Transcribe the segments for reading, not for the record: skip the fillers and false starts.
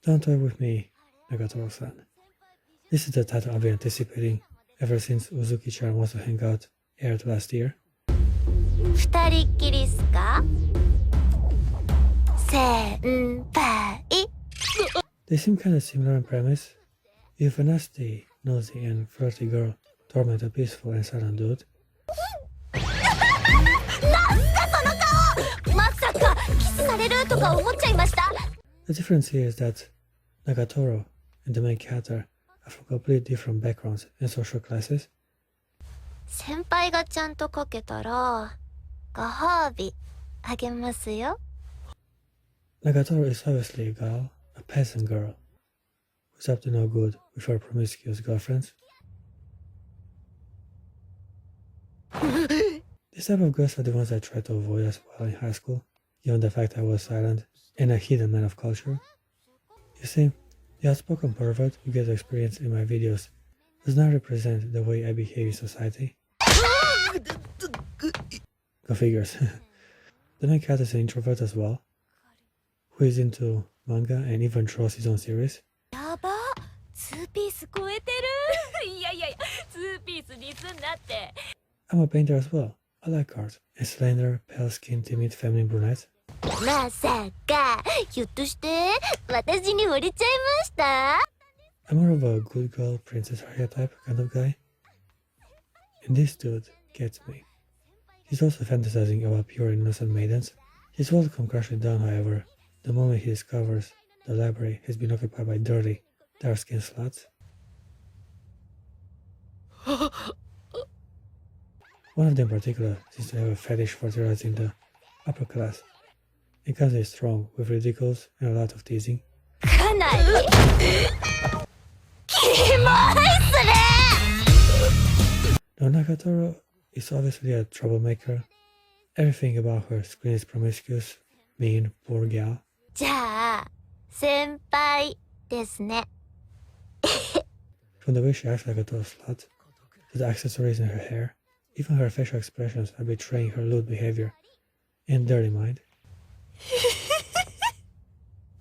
Don't toy with me, Nagatoro-san. This is the title I've been anticipating ever since Uzuki Charm Wants to Hang Out aired last year. 二人っきりっすか？先輩。 They seem kinda similar in premise. If a nasty, nosy and flirty girl torment a peaceful and silent dude, なんすかその顔！まさかキスされるとか思っちゃいました。 the difference here is that Nagatoro and the main character are from completely different backgrounds and social classes. 先輩がちゃんとかけたらご褒美あげますよ。 Nagatoro is obviously a girl, a peasant girl, who's up to no good with her promiscuous girlfriends. This type of girls are the ones I tried to avoid as well in high school, given the fact I was silent and a hidden man of culture. You see, the outspoken pervert you get to experience in my videos does not represent the way I behave in society. Go figures. The main character is an introvert as well, who is into manga and even draws his own series. やば、2ピース超えてる。いやいやいや、2ピースにすんなって。 I'm a painter as well. I like art. A slender, pale-skinned, timid, feminine brunette. まさか、ひょっとして私に惚れちゃいました？ I'm more of a good girl, princess archetype kind of guy. And this dude gets me. He's also fantasizing about pure innocent maidens. His world comes crashing down, however, the moment he discovers the library has been occupied by dirty, dark-skinned sluts. One of them in particular seems to have a fetish for terrorizing the upper class. It comes in strong, with ridiculous and a lot of teasing. かなりキモいっすね。 Now Nagatoro is obviously a troublemaker. Everything about her screen is promiscuous, mean, poor gal. じゃあ先輩ですね。 From the way she acts like a total slut, to the accessories in her hair, even her facial expressions are betraying her lewd behavior and dirty mind.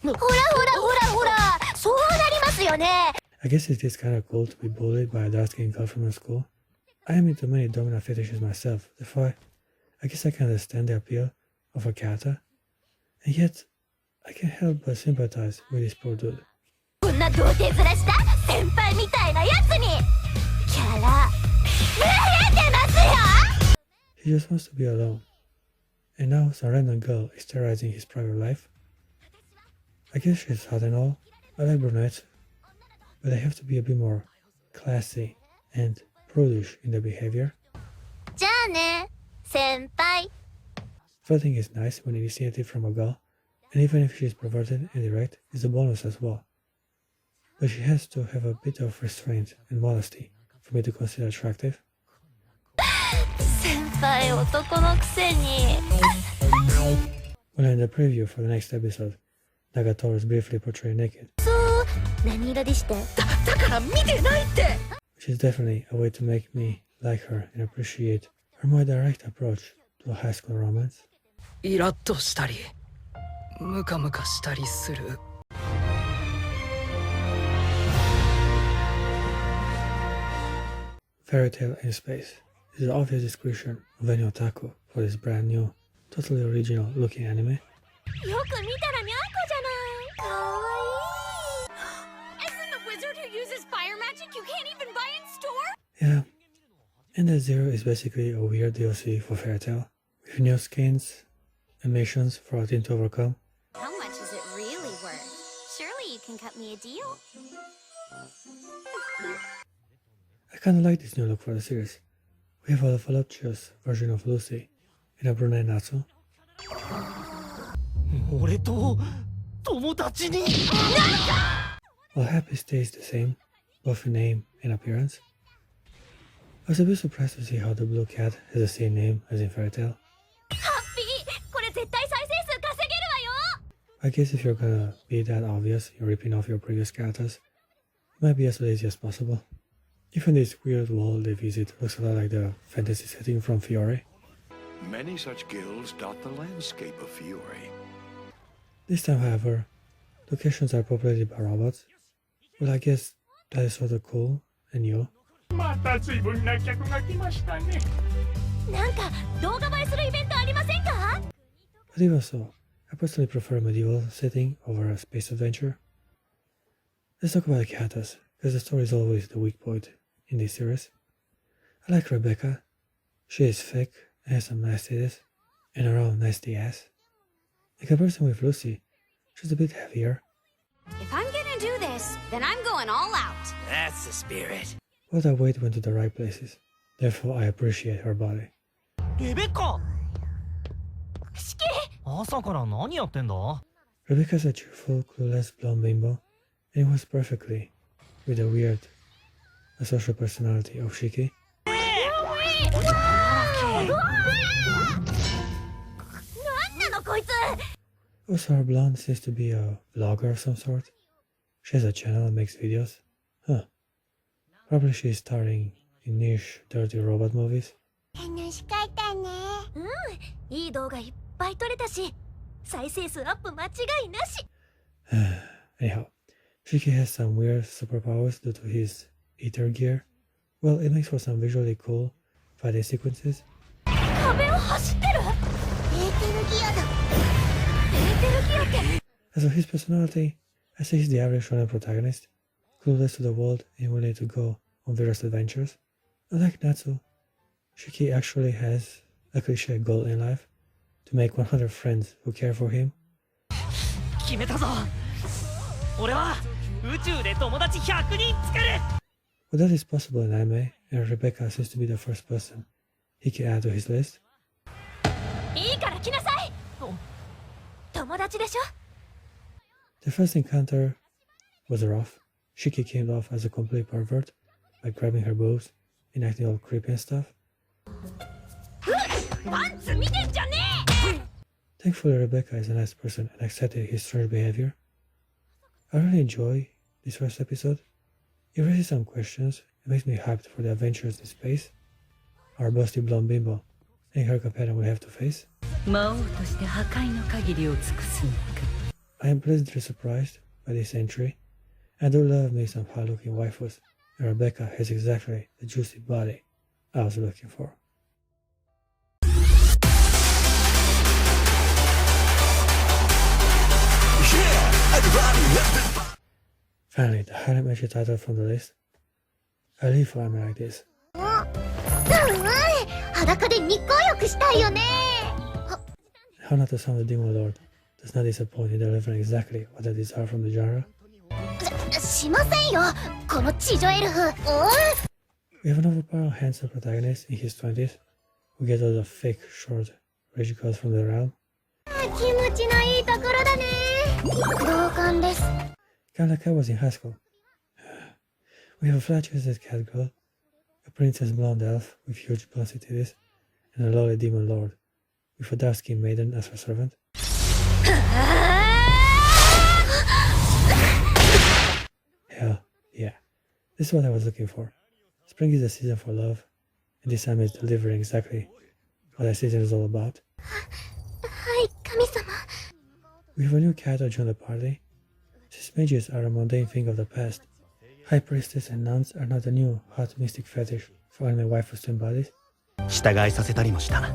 ほらほらほらほら、そうなりますよね。 I guess it is kinda cool to be bullied by a dark-skinned girl from my school. I am into many dominant fetishes myself, therefore I guess I can understand the appeal of a character. And yet, I can't help but sympathize with this poor dude. こんな童貞面した先輩みたいなやつにキャラ増えてますよ。 He just wants to be alone. And now some random girl is terrorizing his private life. I guess she's hot and all. I like brunettes, but they have to be a bit more classy and prudish in their behavior. じゃあね先輩。 Flirting is nice when initiated from a girl, and even if she's perverted and direct, is a bonus as well. But she has to have a bit of restraint and modesty for me to consider attractive. 先輩男のくせに。 Well, in the preview for the next episode, Nagatoro is briefly portrayed naked, そう何色でして？だから見てないって。 which is definitely a way to make me like her and appreciate her more direct approach to a high school romance. イラッとしたりムカムカしたりする。 Fairy tale in space. This is an obvious description of any otaku for this brand new, totally original looking anime. よく見たらにゃんこじゃない。かわいい。Isn't the wizard who uses fire magic you can't even buy in store? Yeah, and the Zero is basically a weird DLC for Fairy Tail, with new skins and missions for our team to overcome. How much is it really worth? Surely you can cut me a deal. I kinda like this new look for the series. We have a voluptuous version of Lucy and a brunette Natsu. 俺と友達に。 While Happy stays the same, both in name and appearance. I was a bit surprised to see how the blue cat has the same name as in Fairy Tail. ハッピー、これ絶対再生数稼げるわよ。 I guess if you're gonna be that obvious in ripping off your previous characters, you might be as lazy as possible. Even this weird world they visit looks a lot like the fantasy setting from Fiore. Many such guilds dot the landscape of Fiore. This time, however, Locations are populated by robots. Well, I guess that is sort of cool and new. また随分な客が来ましたね。なんか動画映えするイベントありませんか？ But even so, I personally prefer a medieval setting over a space adventure. Let's talk about the characters, because the story is always the weak point in this series. I like Rebecca. She is thick and has some nice titties and her own nasty ass. In comparison with Lucy, she's a bit heavier. If I'm gonna do this, then I'm going all out. That's the spirit. But her weight went to the right places. Therefore, I appreciate her body. レベッカ、四季、朝から何やってんだ？ Rebecca's a cheerful, clueless blonde bimbo, and it was perfectly with the weird, asocial personality of Shiki. なんなのこいつ。 Also, her blonde seems to be a vlogger of some sort. She has a channel and makes videos. Huh. Probably she's starring in niche, dirty robot movies. 楽しかったね。うん、いい動画いっぱい撮れたし、再生数アップ間違いなし。Anyhow, Shiki has some weird superpowers due to his ether gear. Well, it makes for some visually cool fighting sequences. 壁を走ってる。エーテルギアだ。エーテルギアって。 As for his personality, I say he's the average shonen protagonist, clueless to the world and willing to go on various adventures. Unlike Natsu, Shiki actually has a cliche goal in life, to make 100 friends who care for him. 決めたぞ。俺は宇宙で友達100人作る。 But that is possible in anime, and Rebecca seems to be the first person he can add to his list. いいから来なさい。友達でしょ。 The first encounter was rough. Shiki came off as a complete pervert by grabbing her boobs and acting all creepy and stuff. パンツ見てんじゃねえ。 Thankfully, Rebecca is a nice person and accepted his strange behavior. I really enjoy this first episode. It raises some questions and makes me hyped for the adventures in space our busty blonde bimbo and her companion will have to face. 魔王として破壊の限りを尽くすのか。 I am pleasantly surprised by this entry. I do love me some hot-looking waifus, and Rebecca has exactly the juicy body I was looking for. Finally, the Harem entry title from the list. I live for anime like this. 裸で日光浴したいよね。 How not to sound the Demon Lord does not disappoint in delivering exactly what I desire from the genre. しませんよ、この地上エルフ。We have an overpowered handsome protagonist in his 20s who gets all the fake short rage calls from the realm. 気持ちのいいところだね。同感です。 Kinda like I was in high school. We have a flat-chested cat girl, a princess blonde elf with huge bouncy titties, and a lowly demon lord with a dark-skinned maiden as her servant. Hell yeah, this is what I was looking for. Spring is the season for love, and this anime is delivering exactly what that season is all about. はい、神様。 We have a new character join the party. Since mages are a mundane thing of the past, high priestess and nuns are not a new hot mystic fetish for anime waifus to embody. 従いさせたりもした。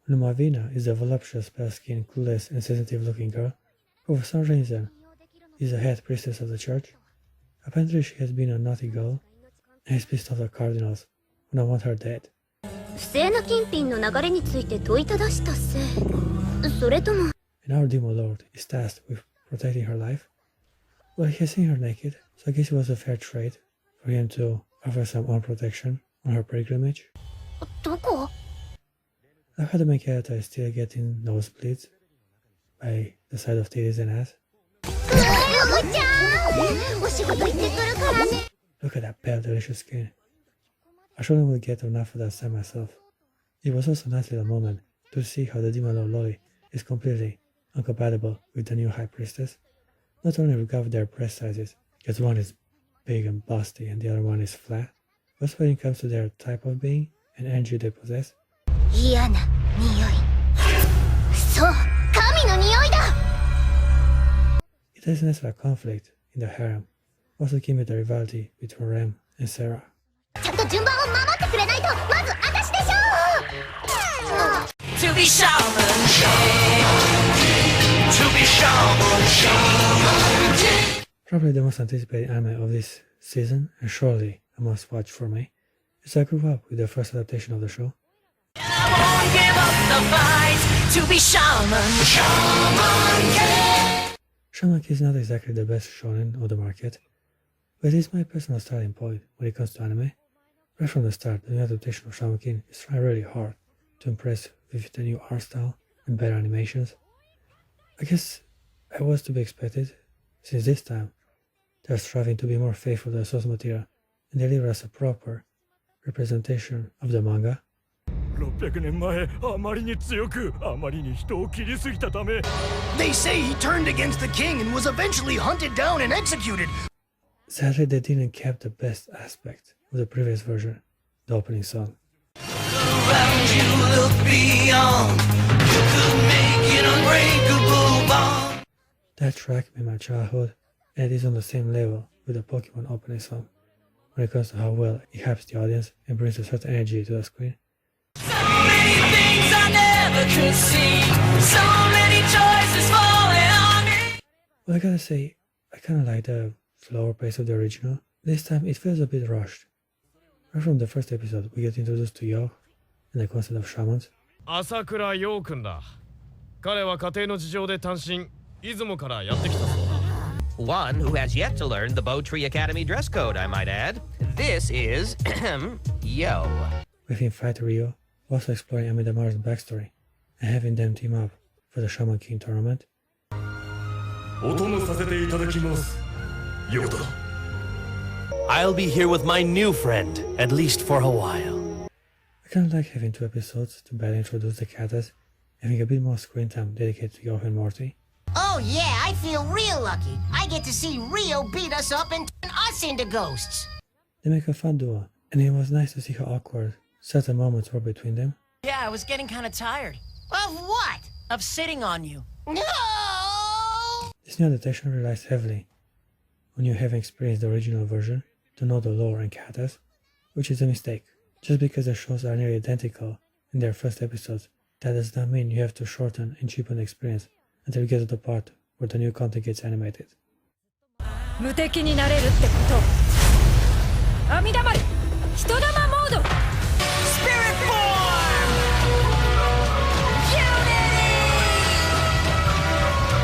Lumavina is a voluptuous, pale-skinned, clueless, and sensitive-looking girl who for some reason is a head priestess of the church. Apparently she has been a naughty girl and has pissed off the cardinals who now want her dead. 不正な金品の流れについて問いただしたせい。それとも。 And our demon lord is tasked with protecting her life. Well, he has seen her naked, so I guess it was a fair trade for him to offer some own protection on her pilgrimage. どこ？ I've had the main character is still getting nosebleeds by the side of titties and ass. おちゃん、お仕事行ってくるからね。 Look at that pale, delicious skin. I surely will get enough of that side myself. It was also a nice little moment to see how the demon lord Loli is completely incompatible with the new high priestess. Not only regarding their breast sizes, because one is big and busty and the other one is flat, but also when it comes to their type of being and energy they possess. 嫌な匂い。そう、神の匂いだ。It has an extra conflict in the harem, also giving me the rivalry between Rem and Sarah. ちゃんと順番を守ってくれないとまず私でしょ To be shaman To be shaman Probably the most anticipated anime of this season, and surely a must-watch for me, as I grew up with the first adaptation of the show. I won't give up the fight To be shaman Shamokin is not exactly the best shonen of the market, but it is my personal starting point when it comes to anime. Right from the start, the new adaptation of Shamokin is trying really hard to impress with the new art style and better animations. I guess I was to be expected, since this time they are striving to be more faithful to the source material and deliver us a proper representation of the manga. 600年前あまりに強くあまりに人を切りすぎたため They say he turned against the king and was eventually hunted down and executed. Sadly, they didn't keep the best aspect of the previous version, the opening song. Around you look beyond You could make an unbreakable bond That track made my childhood, and it is on the same level with the Pokemon opening song, when it comes to how well it hypes the audience and brings a certain energy to the screen. So many things I never could see So many choices falling on me Well, I gotta say, I kinda like the slower pace of the original. This time it feels a bit rushed. Right from the first episode, we get introduced to Yo and the concept of shamans. 朝倉陽君だ。彼は家庭の事情で単身、出雲からやってきたそうだ。 One who has yet to learn the Bow Tree Academy dress code, I might add. This is Yo. With him fight Ryo, also exploring Amidamaru's backstory and having them team up for the Shaman King tournament. お供させていただきますヨダ I'll be here with my new friend, at least for a while. I kinda like having 2 episodes to better introduce the characters, having a bit more screen time dedicated to Yo and Morty. Oh yeah, I feel real lucky. I get to see Rio beat us up and turn us into ghosts. They make a fun duo, and it was nice to see how awkward certain moments were between them. Yeah, I was getting kind of tired. Of what? Of sitting on you. No! This new adaptation relies heavily on you having experienced the original version to know the lore and characters, which is a mistake. Just because the shows are nearly identical in their first episodes, that does not mean you have to shorten and cheapen the experience until you get to the part where the new content gets animated. 無敵になれるってこと。阿弥陀丸、人だま